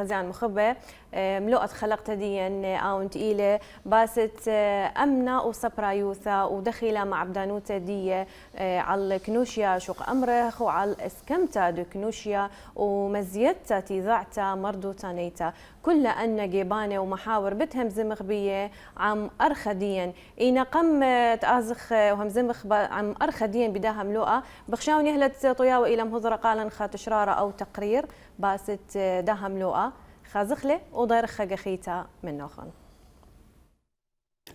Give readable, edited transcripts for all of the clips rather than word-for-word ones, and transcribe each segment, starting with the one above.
خزيان مخبة ملوءة خلقت ديا أو تقيلة باست أمنا وصبرا يوثا ودخيلة مع بدانوتا دي على كنوشيا شق أمرخ وعلى اسكمتا دو كنوشيا ومزيتا تيزعتا مردو تانيتا كل أن جيبانة ومحاور بتهم زمخ بيه عم أرخديا إينا قم تأزخ وهم زمخ عم أرخديا بداها ملوءة بخشاون يهلت طياوة إلى مهضرة قالا خات شرارة أو تقرير باست داها ملوءة خازخلة وضير خجخيتا من نوخن.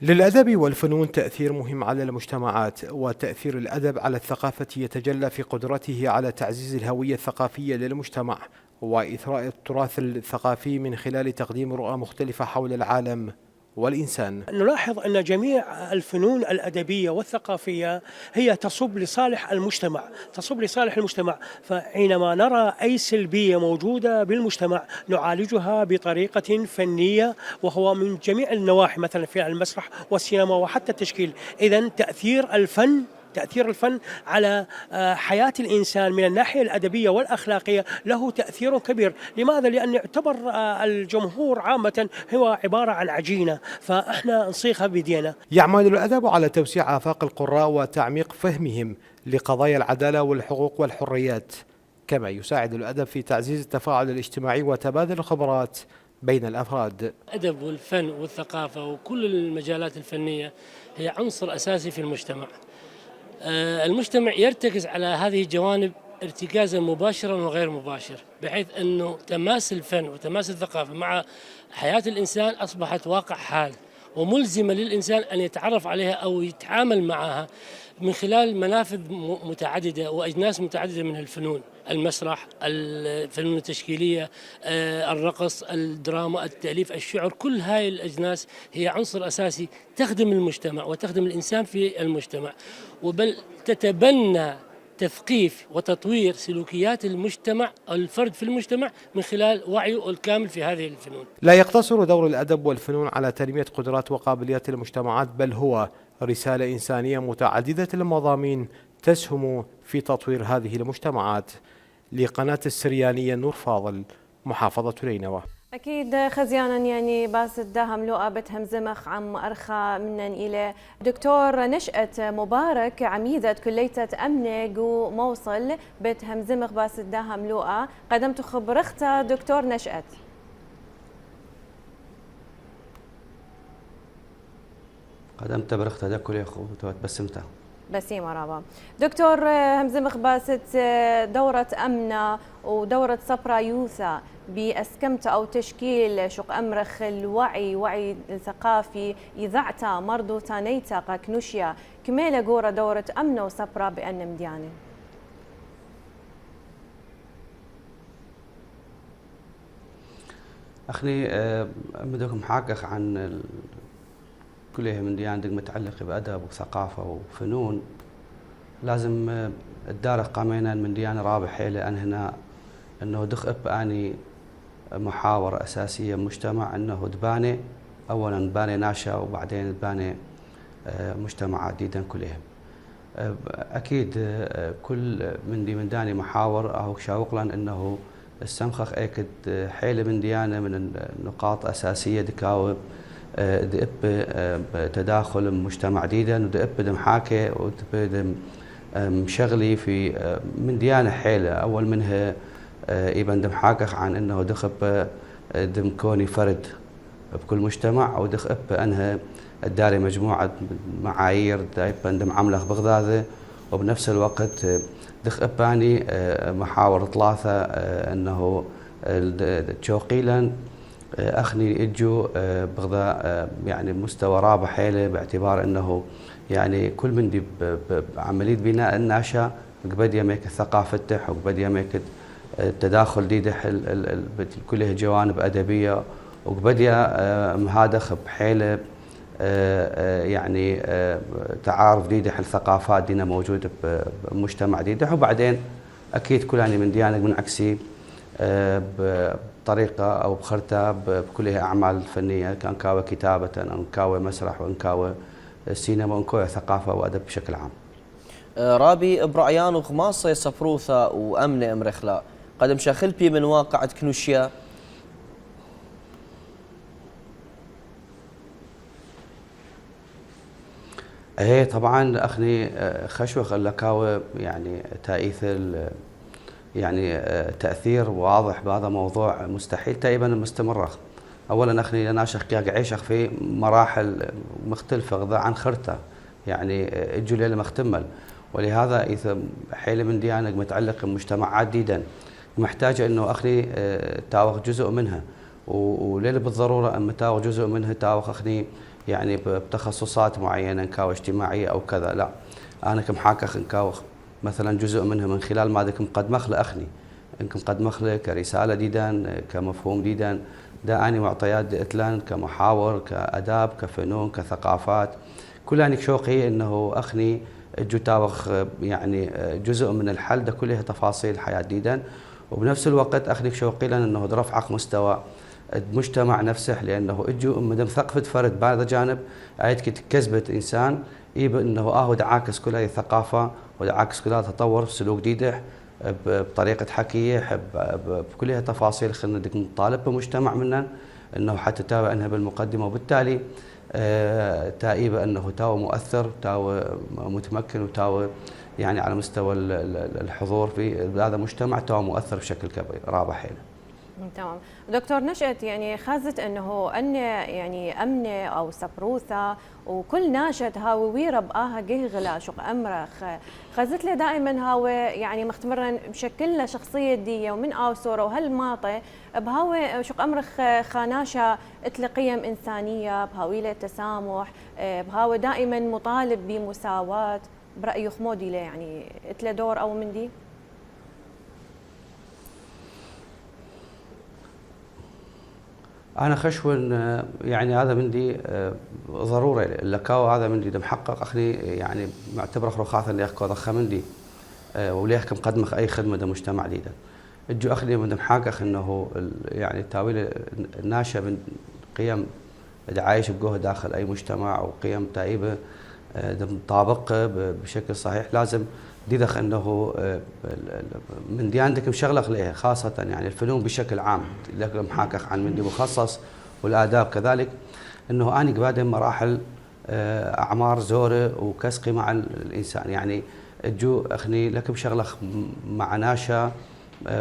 للأدب والفنون تأثير مهم على المجتمعات، وتأثير الأدب على الثقافة يتجلى في قدرته على تعزيز الهوية الثقافية للمجتمع وإثراء التراث الثقافي من خلال تقديم رؤى مختلفة حول العالم والإنسان. نلاحظ أن جميع الفنون الأدبية والثقافية هي تصب لصالح المجتمع، فحينما نرى أي سلبية موجودة بالمجتمع نعالجها بطريقة فنية وهو من جميع النواحي، مثلا في المسرح والسينما وحتى التشكيل. إذن تأثير الفن على حياة الإنسان من الناحية الأدبية والأخلاقية له تأثير كبير. لماذا؟ لأن يعتبر الجمهور عامة هو عبارة عن عجينة، فإحنا نصيغها بيدينا. يعمل الأدب على توسيع آفاق القراء وتعميق فهمهم لقضايا العدالة والحقوق والحريات، كما يساعد الأدب في تعزيز التفاعل الاجتماعي وتبادل الخبرات بين الأفراد. الأدب والفن والثقافة وكل المجالات الفنية هي عنصر أساسي في المجتمع. المجتمع يرتكز على هذه الجوانب ارتكازا مباشرا وغير مباشر، بحيث أنه تماس الفن وتماس الثقافة مع حياة الإنسان أصبحت واقع حال وملزمة للإنسان أن يتعرف عليها أو يتعامل معها من خلال منافذ متعددة وأجناس متعددة من الفنون: المسرح، الفنون التشكيلية، الرقص، الدراما، التأليف، الشعر. كل هاي الأجناس هي عنصر أساسي تخدم المجتمع وتخدم الإنسان في المجتمع، وبل تتبنى تثقيف وتطوير سلوكيات المجتمع أو الفرد في المجتمع من خلال وعيه الكامل في هذه الفنون. لا يقتصر دور الأدب والفنون على تنمية قدرات وقابليات المجتمعات، بل هو رسالة إنسانية متعددة المضامين تسهم في تطوير هذه المجتمعات. لقناة السريانية نور فاضل، محافظة نينوى. أكيد خزيانا يعني باس الداها ملوءة بتهم زمخ عم أرخى منن إلى دكتور نشأت مبارك عميدة كلية أمنق وموصل بتهم زمخ باس الداها ملوءة قدمت خبرختا دكتور نشأت. قدمت برختها دا كل أخوة بسمتها بسيمة رابا. دكتور همزمخ باست دورة أمنة ودورة صبرا يوثا بأسكمت أو تشكيل شق أمرخ وعي الثقافي إذاعتا مرضو تانيتا قاكنوشيا كميلة قورة دورة أمنة وصبرا بأن مديانة. أخني بدكم حاكخ عن كلها من ديان دق متعلقة بأدب وثقافة وفنون، لازم الدار قامينا من ديان رابح حيلة أن هنا أنه دخ أني محاور أساسية مجتمع أنه دباني أولا دباني ناشا وبعدين دباني مجتمع جديدا كلهم. أكيد كل من داني محاور أو شاوقلا أنه السمخخ أكد حيلة من ديانة من النقاط أساسية دكاوب دئب تداخل مجتمع جديدا ودئب دمحاكي ودئب مشغلي في من ديانة حيلة. أول منها إيبان دمحاكخ عن أنه دخب دم كوني فرد بكل مجتمع أو دخب أنها الداري مجموعة معايير دايبان دم عملخ بغداده، وبنفس الوقت دخب أني محاور ثلاثة أنه تشوقيلا أخني إجو بغدا يعني مستوى رابح حيله، باعتبار أنه يعني كل من دي بعملية بناء الناشا قبل يميك ثقافته وقبل يميك التداخل دي كلها جوانب أدبية وقبل مهادخ بحيله يعني تعارف دي الثقافات دينا موجودة بمجتمع دي. وبعدين أكيد كلاني من ديانة من عكسي بطريقة أو بخرطة بكلها أعمال فنية، كان كاوى كتابة أو كاوى مسرح وأن كاوى سينما وأن كاوى ثقافة وأدب بشكل عام. رابي برعيان وخماصة صفروثة وأمنة أمرخلاء قدم شاخلبي من واقعة كنوشيا ايه طبعا اخني خشوخ اللكاوي يعني تأيث يعني تأثير واضح بهذا موضوع مستحيل تقريبا مستمرة. اولا اخني ناشخ عيشخ في مراحل مختلفة غذاء عن خرته يعني اجوا ليلة مختمل، ولهذا اذا حيل من ديانك متعلق بمجتمعات ديدا محتاجة انه اخني تاوخ جزء منها، وليلة بالضرورة اما تاوخ جزء منها تاوخ اخني يعني بتخصصات معينة نكاو اجتماعية او كذا، لا انا كمحاكخ نكاوخ مثلا جزء منها من خلال ما دك مقدمخ لاخني انكم مقدمخ له كرسالة ديدان كمفهوم ديدان دا اني معطيات دئتلان كمحاور كاداب كفنون كثقافات كل اني شوقي انه اخني اجو تاوخ يعني جزء من الحل ده كلها تفاصيل حياة ديدان، وبنفس الوقت اخني شوقي لان انه رفعق مستوى المجتمع نفسه، لانه اجوا مدام ثقفت فرد بهذا جانب عيد كسبت انسان يبقى انه هو دعاكس كل هذه الثقافه ودعاكس كل هذا التطور سلوك ديدح بطريقه حكيه بكل تفاصيل خلينا نطالب بمجتمع منا انه حتى تابع انها بالمقدمه، وبالتالي تائبه انه تاو مؤثر تاو متمكن وتاو يعني على مستوى الحضور في هذا المجتمع تاو مؤثر بشكل كبير رابح هنا. تمام دكتور نشأت، يعني خازت انه يعني امنه او سبروثه وكل ناشط هاوي ويرب جه غلا شق امرخ خازت له دائما هاوي يعني مختمرا بشكل له شخصيه ديه ومن صوره وهالماطه بهاوي شق امرخ خاناشا اتل قيم انسانيه بهاوي له تسامح بهاوي دائما مطالب بمساواه برايه خمودي له يعني اتل دور او من دي. أنا خشون يعني هذا مندي ضروري اللكاو هذا مندي محقق أخني يعني معتبر رخاصة اللي يحكوا ضخ مندي وليه مقدمة أي خدمة ده مجتمع ليدا الجو أخني من محقق إنه يعني تاويل الناشئ من قيم عايش بجوه داخل أي مجتمع وقيم تائبة طابق بشكل صحيح لازم ديدخ انه من دي عندك مشغلق لها خاصه يعني الفنون بشكل عام لكن محاكخ عن مندي مخصص والاداب كذلك انه اني قبادم مراحل اعمار زوره وكسقي مع الانسان يعني الجو اخني لكم شغلخ مع ناشا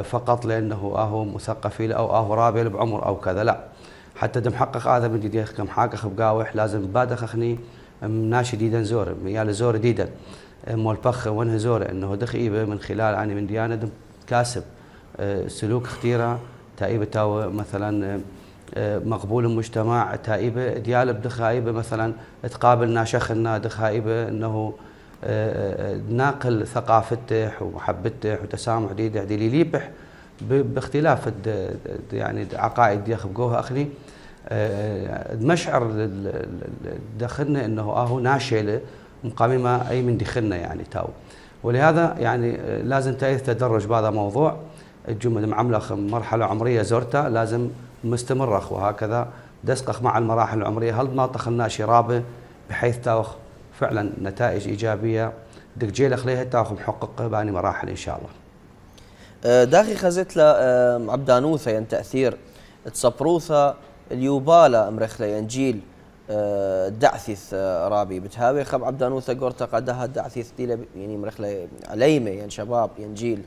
فقط لانه هو مثقفي او رابل بعمر او كذا لا حتى دم حقق هذا من دي كمحاكخ بقاوح لازم بادخ اخني ناشي ديدا زور ميال زور ديدا مول بخ وانها زوره انه دخيبه من خلال اني من ديانه كاسب سلوك اختيره تائبه تاو مثلا مقبول المجتمع تائبه ديال بدخايبه مثلا تقابل ناشخنا دخايبه انه ناقل ثقافته ومحبته وتسامح ديده دي يبح باختلاف يعني عقائد ديخ بقوها اخني مشعر دخلنا انه هو ناشله مقاممة أي من دخلنا يعني تاو، ولهذا يعني لازم تدرج بهذا الموضوع الجمل معملة مرحلة عمرية زرتها لازم مستمرة وهكذا دسقخ مع المراحل العمرية هل ما تخلناش رابه بحيث تاوخ فعلا نتائج إيجابية دك جيل خليها تاوخ محققة باني مراحل إن شاء الله. داخي خزت له عبدانوثة ين تأثير تصبروثة اليوبالا أمرخلة ينجيل دعثيث رابي بتهاوي خب عبدانوثة قرطة قدها دعثيث ديلا يعني مرخلة عليمة يعني شباب ينجيل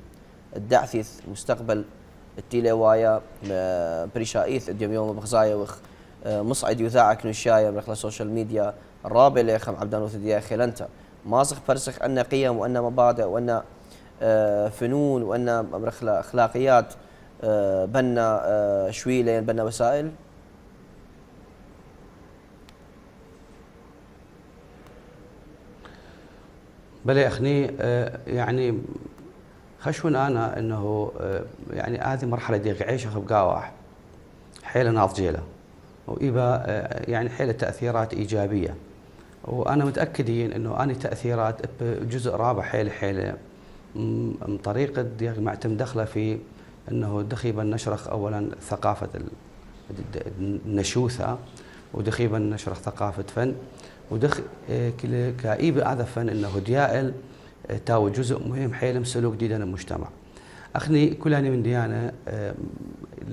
الدعثيث مستقبل التيلة وايا بريشايث اليوم يوم بخزايا وخ مصعد يذاعك نشاية مرخلة سوشيال ميديا الرابي اللي خم عبدانوثة ديا خلنتا ماسخ فرسخ أن قيم وأن مبادئ وأن فنون وأن مرخلة أخلاقيات بنا شويلين بنا وسائل. بلي اخني يعني خشون انا انه يعني هذه مرحله دي عيش بقاوح حيله ناضجيله وإبا يعني حيله تاثيرات ايجابيه وانا متاكدين انه اني تاثيرات بجزء رابع حيله من طريقه معتم دخله في انه دخيبا نشرخ اولا ثقافه النشوثه ودخيبا نشرخ ثقافه فن ودخ كايبه هذا فن انه ديائل تاو جزء مهم حيل سلوك جديد المجتمع. اخني كلاني من ديانه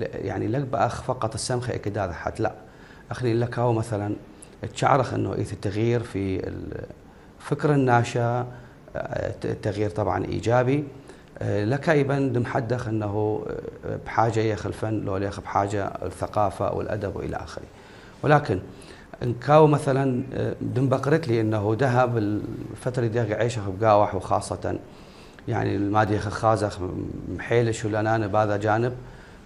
يعني لك باخ فقط السمخه اكيد هذا حد لا اخني لك هو مثلا تشعرخ انه ايث التغيير في فكر الناشا تغيير طبعا إيجابي. لك يبن دم حدخ أنه بحاجة يخ الفن لو يخ بحاجة الثقافة والأدب وإلى آخره. ولكن إن كاو مثلا دم بقرت لي أنه ذهب الفترة دي يعيشها بقاوح، وخاصة يعني المادي خازخ محيلش ولانان بهذا جانب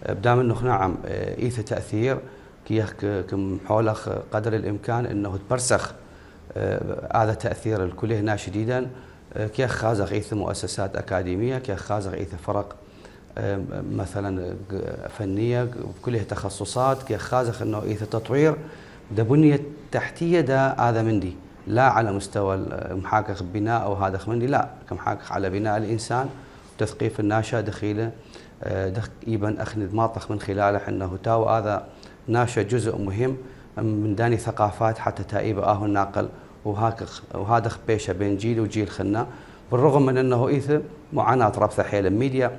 بدام انه نعم ايث تاثير كم حولخ قدر الامكان انه تبرسخ هذا تاثير الكل هنا شديدا كيخ خازخ ايث مؤسسات اكاديميه، كيخ خازخ ايث فرق مثلا فنيه بكلها تخصصات، كيخ خازخ انه ايث تطوير ده بنيه تحتيه ده هذا مندي لا على مستوى محاكخ بناء او هذا مندي، لا كمحاكخ على بناء الانسان وتثقيف الناشئ دخيله يبن اخذ ماطخ من خلاله انه تاو هذا ناشئ جزء مهم من داني ثقافات حتى تائب الناقل وهذا بيشه بين جيل وجيل خلنا، بالرغم من انه ايث معاناه ربثه حيل الميديا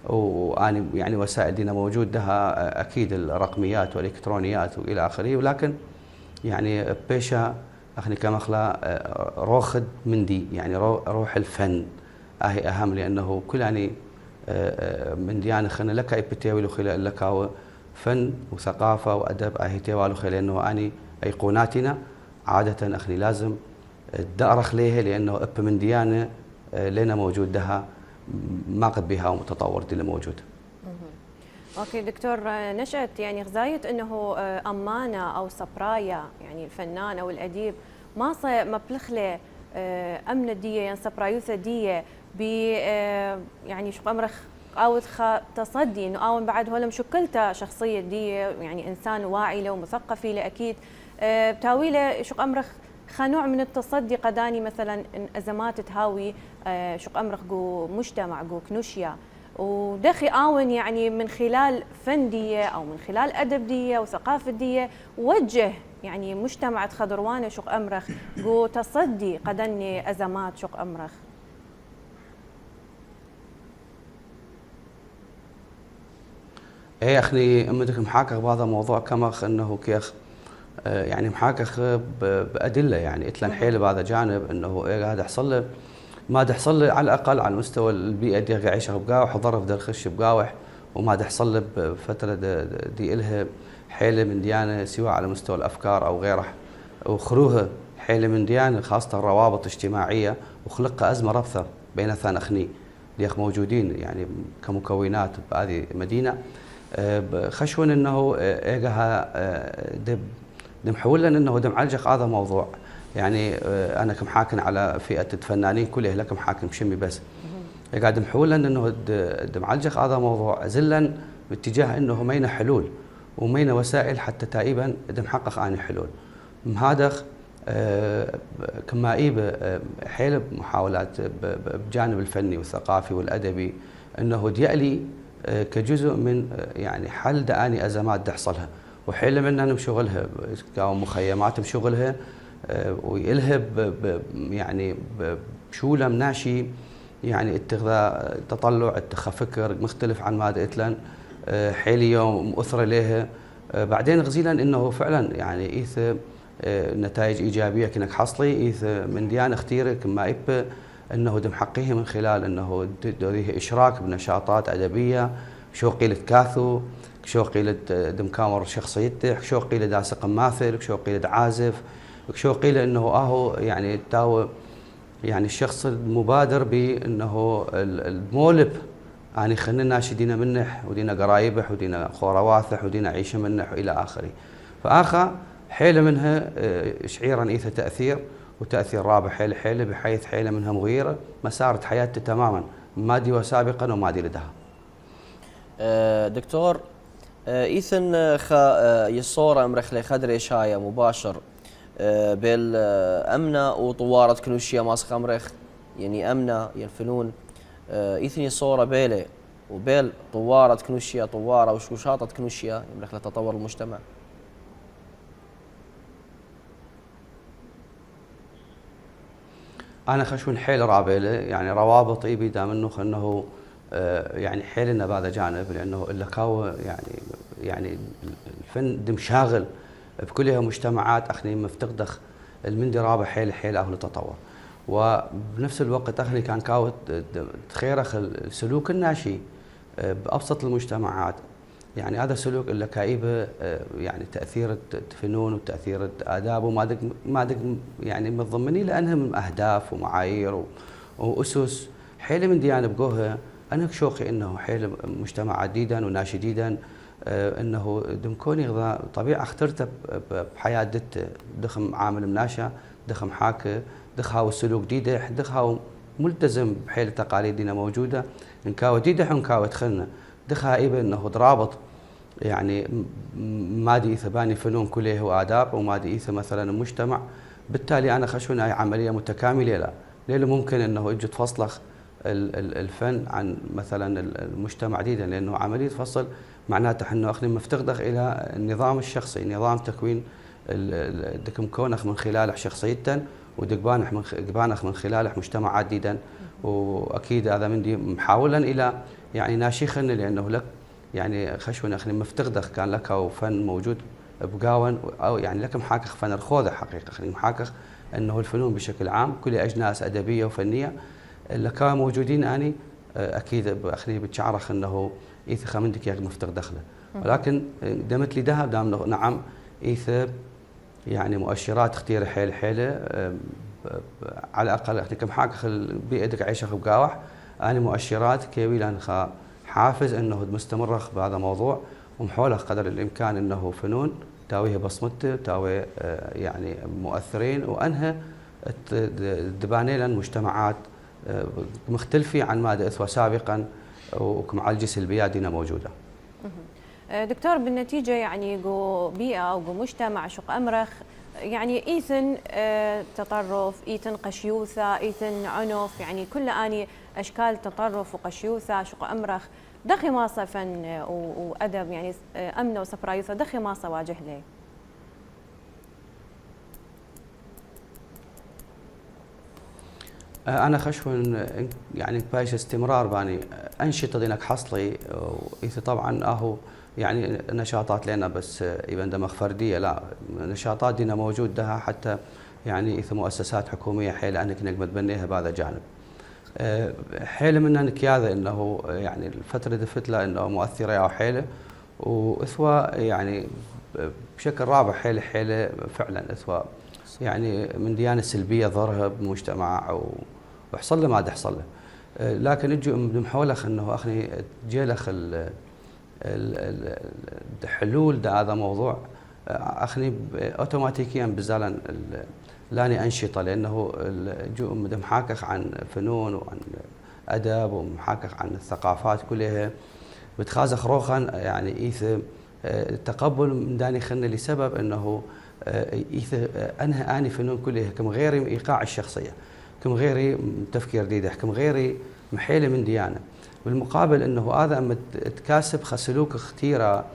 واني يعني وسائل دينا موجود لها اكيد الرقميات والالكترونيات والى اخره، ولكن يعني بيشه اخني كمخلا روخد من دي يعني روح الفن اهي اهم، لانه كل يعني من ديانه خلنا لك ابتيوي خلال لك فن وثقافه وادب اهي تيوالو خلال لانه اني ايقوناتنا عاده اخني لازم دارخ ليها لانه اب من ديانه لنا موجود لها ما قد بها ومتطور دي اللي موجود. اوكي دكتور، نشأت يعني غزاية انه امانه او سبرايا يعني الفنان او الاديب ما بلخله امن الديه يعني سبرايوثه ديه ب يعني شو امرخ او تصدي انه او بعد هو مشكلته شخصيه ديه يعني انسان واعي له ومثقف له اكيد بتاويله شو امرخ خنوع من التصدي قداني مثلا ازمات تهاوي شو امرخ جو مجتمع جو كنوشيا ودخي آون يعني من خلال فن دية أو من خلال أدب دية وثقافة دية وجه يعني مجتمع خضروانة شق أمرخ جو تصدي قدني أزمات شق أمرخ. ايه اخني امدك محاكخ بهذا الموضوع كمخ انه كيخ يعني محاكخ بادله يعني اتلن حيل بهذا جانب انه ايه هذا حصل له ما تحصل له على الاقل على مستوى البيئه دي يعيشها بقاوح وظرف دا الخش بقاوح وما تحصل له بفتره دي الها حيله من ديانه سواء على مستوى الافكار او غيره وخروها حيله من ديانه خاصه الروابط الاجتماعيه وخلقها ازمه ربثه بين ثان اخني اللي موجودين يعني كمكونات بهذه المدينه خشون انه ايجها دم حولا انه دم علجق هذا موضوع يعني انا كمحاكم على فئه الفنانين كلها لك محاكم شمي بس قاعد محولا انه معلجق هذا موضوع زلا باتجاه انه مينا حلول ومينا وسائل حتى تقريبا محقق اني حلول مهادخ كما ايب حيل محاولات بجانب الفني والثقافي والادبي انه ديالي كجزء من يعني حل داني ازمات تحصلها وحيل منها مشغلها مخيمات مشغلها ويلهب يعني بشولة مناشي يعني اتخذ تطلع اتخذ فكر مختلف عن ما اتلن حيلي يوم مؤثر لها بعدين غزيلا انه فعلا يعني ايث نتائج ايجابيه كنك حصلي ايث من ديانه اختيره كما ايب انه دم حقيه من خلال انه دوريه اشراك بنشاطات ادبيه شو قيلت كاثو شو قيلت دم كامر شخصيته شو قيل داسق ماثل شو قيل عازف شو قيل انه اهو يعني تاو يعني الشخص المبادر بانه المولب يعني خلينا ناشدين منح ودينا قرايبح ودينا خورواثح ودينا عيشه منح والى اخره فاخا حيله منها شعيرا ايث تاثير وتاثير رابح حيله بحيث حيله منها مغيره مسار حياته تماما مادي وسابقا ومادي لدها. دكتور ايثن خا يصوره امرخلي خدري شايه مباشر بالأمنة وطوارة كنوشيا ماسخ أمرخ يعني أمنة الفنون إيثني صورة بيلة وبيل طوارة كنوشيا طوارة وشوشاطة كنوشيا يمرخ لتطور المجتمع. أنا خشون حيل رابيلة يعني روابط إيبي دام إنه خنه يعني حيلنا بهذا جانب لأنه اللكاوة يعني الفن دم شاغل بكلها مجتمعات اخني مفتقدخ المندي رابع حيل اهل التطور وبنفس الوقت اخني كان كاوت تخيرخ السلوك الناشي بابسط المجتمعات. يعني هذا سلوك اللي كايبه يعني تاثير الفنون وتاثير الاداب وما دق يعني متضمنين لانهم اهداف ومعايير واسس حيله من ديانه بقوها. انا شوقي انه حيله مجتمع عديدا وناشي جديدا انه دمكوني غذاء طبيعه اخترته بحياه دته دخم عامل مناشا دخم حاكه دخها السلوك ديده دخها ملتزم بحيل التقاليد دينا موجوده نكاوت ديده ونكاوت خلنا دخها ايبه انه درابط يعني ما دي ثباني فنون كله واداب وما دي مثلا المجتمع. بالتالي انا خشون هاي عمليه متكامله لا ليه ممكن انه اجي تفصلخ الفن عن مثلا المجتمع جديدا لانه عمليه فصل معناته انه اخني مفتقدخ الى النظام الشخصي نظام تكوين دك مكونخ من خلاله شخصيته ودقبانخ من خلاله مجتمع جديدا. واكيد هذا مندي محاولا الى يعني ناشيخن لانه لك يعني خشون اخني مفتقدخ كان لك او فن موجود بقاون او يعني لك محاكخ فن الخوذه حقيقه اخني محاكخ انه الفنون بشكل عام كل اجناس ادبيه وفنيه اللي كانوا موجودين اني اكيد اخني بتشعرخ انه ايث مندك يا مفتقد دخله ولكن دمت لي ذهب دام نعم ايث يعني مؤشرات اختيار حيله على الاقل اختي كم حاكخ بيئتك عيشخ بقاوح اني مؤشرات كيوي لان حافز انه مستمر بهذا الموضوع ومحوله قدر الامكان انه فنون تاويه بصمته تاوي يعني مؤثرين وانها دباني لان مجتمعات مختلفه عن ما دثوا سابقا وكمعالجه سلبيات دينا موجوده. دكتور بالنتيجه يعني جو بيئه او جو مجتمع شق امرخ يعني ايثن تطرف ايثن قشيوثه ايثن عنف يعني كل اني اشكال تطرف وقشيوثه شق امرخ دخي ماصه فن وادب يعني امنه وسبرايوثه دخي ماصه واجه لي. انا خشون يعني بايش استمرار باني انشطه دينك حصلي واذا طبعا اهو يعني نشاطات لنا بس يبان دمغ فرديه لا نشاطات دينا موجود دها حتى يعني اذا مؤسسات حكوميه حيل انك نقدر تبنيها بهذا الجانب. حيله منها نكياذه انه يعني الفتره دفت له انه مؤثره او حيله واثوى يعني بشكل رابع حيله فعلا اثوى يعني من ديانه سلبيه ظهرها بمجتمع وحصل له ما دا حصل له. لكن اجوا محولخ انه اخني جيلخ الحلول ده هذا موضوع اخني اوتوماتيكيا بزالا لاني انشطه لانه جو محاكخ عن فنون وعن ادب ومحاكخ عن الثقافات كلها بتخازخ روخا يعني ايث التقبل من داني خلنا لسبب انه ايث انهى اني فنون كلها كم غيري ايقاع الشخصيه كم غيري تفكير جديد كم غيري محيله من ديانه بالمقابل انه هذا اما تكاسب خسلوك اختيره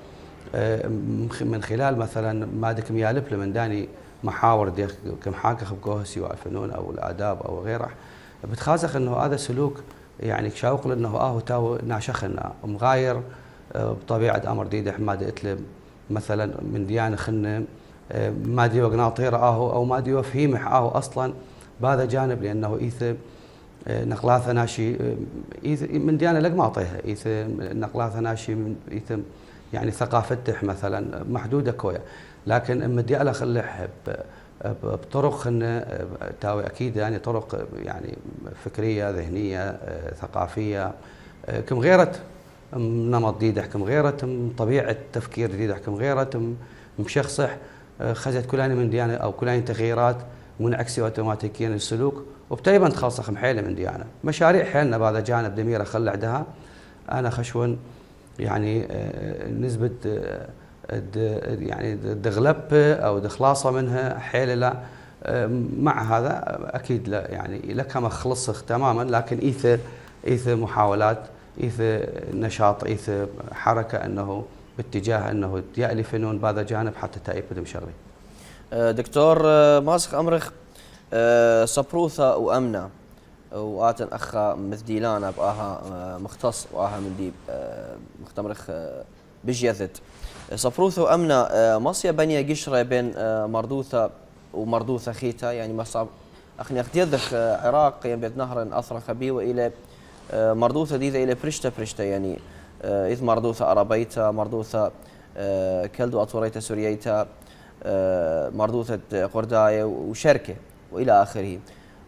من خلال مثلا ما دك ميالف من داني محاور ديك كم حاكخ بقوه سواء الفنون او الاداب او غيره بتخازخ انه هذا سلوك يعني شاوق انه تاو ناشخنا مغاير بطبيعه امر ديده ما اتلب مثلا من ديانه خنه ما ديو قناطير او ما ديو فهيمح اصلا بهذا جانب لانه ايث نقلاثه ناشي من ديانه لقماطيها ايث نقلاثه ناشي من ايث يعني ثقافته مثلا محدوده كويا لكن اما دي على خلح بطرق خلنا تاوي اكيد يعني طرق يعني فكريه ذهنيه ثقافيه كم غيرت نمط جديد كم غيرت طبيعه تفكير جديد كم غيرت مشخصح خزت كلاني من ديانه او كلاني تغييرات منعكسه اوتوماتيكيا السلوك وبتيبا تخلصخ محيله من ديانه مشاريع حيلنا بهذا جانب دميره خلع دها انا خشون يعني نسبه يعني دغلب او دخلاصه منها حيله لا مع هذا اكيد لا يعني لك ما خلصخ تماما لكن ايث محاولات ايث نشاط ايث حركه انه باتجاه انه يألي فنون بهذا جانب حتى تأيب بدم شغلي. دكتور ماسخ امرخ صبروثة وامنه واتن اخا مثديلانا باها مختص واها من ديب مختمرخ بجيثت صبروثة وامنه مصيا بنيه قشره بين مردوثه ومردوثه خيتا يعني مصاب أخني أختيذخ عراق بيت نهر أثرخ بي وإلى مردوثة ديذا إلى برشتا يعني إذ مردوثة أرابيتا مردوثة كلدو أطوريتا سورييتا مردوثة قرداية وشركة وإلى آخره.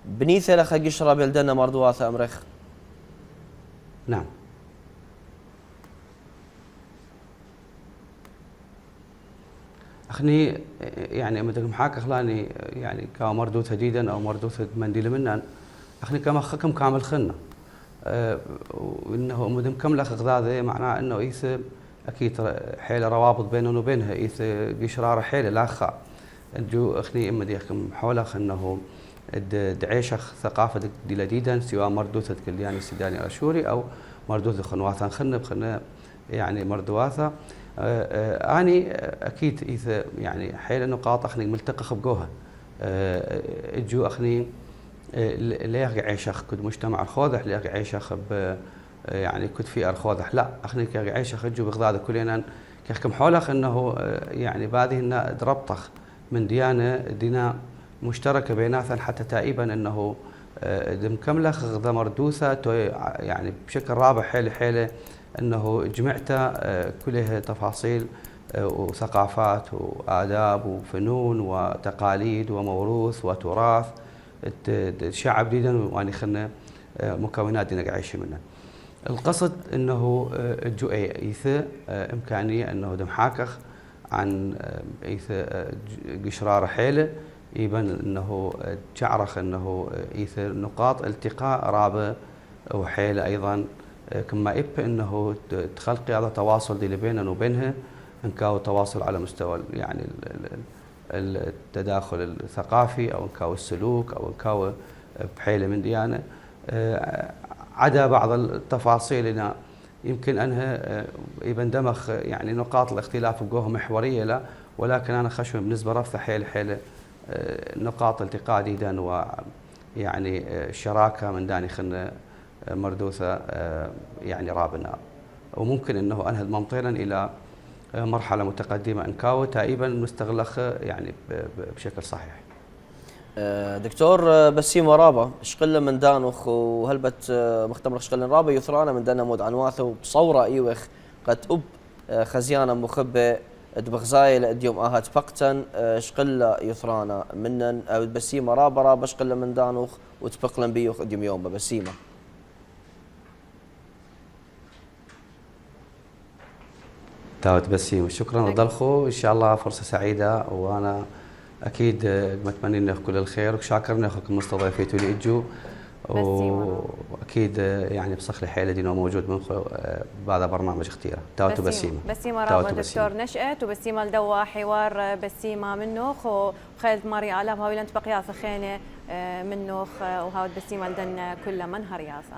بنيثة لخ قشرة بلدنا مردوثة أمرخ. نعم. أخني يعني مثل محاك أخلاني يعني كمردوثة جديدا أو مردوثة منديل منن أخني كما خكم كامل خنة وإنه مدم كم لخ غذاء معناه إنه إيث أكيد حيل روابط بينه وبينها إيث قشرارة حيل لا خا جو أخني إما ديكم حولخ إنه دعيشخ ثقافة جديدا سواء مردوثة كلياني السوداني الأشوري أو مردوثة خنواثا خنة يعني مردواثة أني أكيد إذا يعني حيل نقاط أخني ملتقى خبجوها جو أخني ليغ عيشخ كد مجتمع الخوضح ليغ عيشخ يعني كد في الخوضح لا أخني كيغ عيشخ جو بغداد كلنا كيحكم حولخ إنه يعني بعده إنه دربطخ من دينا مشتركة بيناتنا حتى تائبا إنه دم كملخ غذا مردوثة يعني بشكل رابع حيلة أنه جمعت كلها تفاصيل وثقافات وآداب وفنون وتقاليد وموروث وتراث الشعب ديدا واني خلنا مكونات دينا عايشين منها. القصد أنه جو إيث إمكانية أنه دم حاكخ عن إيث قشرارة حيلة يبان أنه تعرخ أنه إيث نقاط التقاء رابع وحيلة أيضا كما انه تخلق هذا تواصل دي بيننا وبينها ان كان تواصل على مستوى يعني التداخل الثقافي او ان كان السلوك او ان كان بحيله من ديانه عدا بعض التفاصيل هنا يمكن انها يبندمخ يعني نقاط الاختلاف بجوه محوريه لا ولكن انا خشوه بالنسبه رفث حيله نقاط التقاء ديدا ويعني شراكه من داني خلنا مردوثة يعني رابنا وممكن أنه أنهض ممطيلا إلى مرحلة متقدمة إنكاو تائبا مستغلخ يعني بشكل صحيح. دكتور بسيم رابا شقله من دانوخ وهلبت مختمر شقله رابا يثرانا من دانا مود عنواثه وبصورة إيوخ قد خزيانة مخبة دبغزايل اليوم اهات فقتا شقله يثرانا منن بسيم رابا شقله من دانوخ وتبقلن بيوخ اليوم بسيمه. تاوت بسيم شكرا لضلخو ان شاء الله فرصه سعيده وانا اكيد متمنى لكم كل الخير وشاكر لكم المستضيفين اللي اجوا واكيد يعني بصخ حيله دينو موجود من بعد برنامج اختياره تاوت بسيمه رابا دكتور نشأت وبسيمه الدوا حوار بسيمه منوخ وخالد ماري آلاف هاويلنت بقياس خينه منوخ وهاود بسيمه لدن كل من هرياسه.